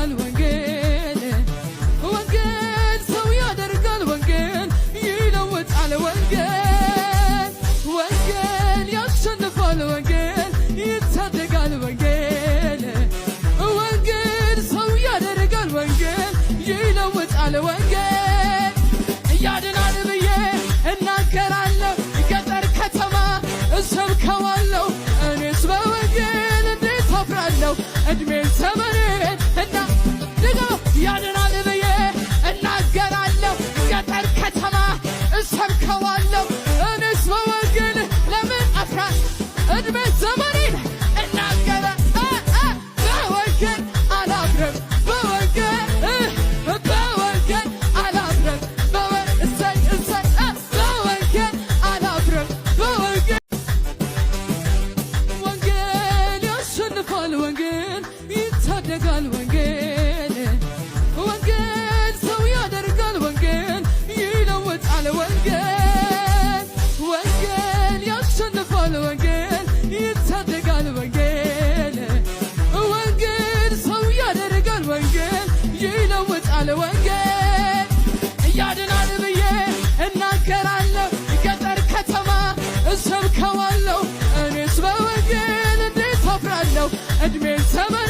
ያደርጋል ወንጌል ወንጌል ሰው ያደርጋል ወንጌል ይለውጣል ወንጌል ወንጌል ያሸንፋል ወንጌል ይታደጋል ወንጌል ወንጌል ሰው ያደርጋል ወንጌል ይለውጣል ወንጌል ያድናል ብዬ እናገራለሁ ገጠር ከተማ እሰብከዋለሁ እኔስ በወንጌል እንዴት አፍራለሁ እድሜን ዘመኔን እና ድጋው ያድናል ብዬ እናገራለሁ ገጠር ከተማ እሰብከዋለሁ እኔስ በወንጌል ለምን አፍራለሁ እድሜን ዘመኔን እናገራ በወንጌል አላፍርም በወንጌል አላፍርም በወንጌል አላፍርም በወንጌል ወንጌል ያሸንፋል ወንጌል ይታደጋል ወንጌል ወንጌል ሰው ያደርጋል ወንጌል ይለውጣል ወንጌል ወንጌል ያሸንፋል ወንጌል ይታደጋል ወንጌል ወንጌል ሰው ያደርጋል ወንጌል ይለውጣል ወንጌል ያድናል ብዬ እናገራለሁ ገጠር ከተማ እሰብከዋለሁ እኔስ በወንጌል እንዴት አፍራለሁ እድሜን ዘመኔን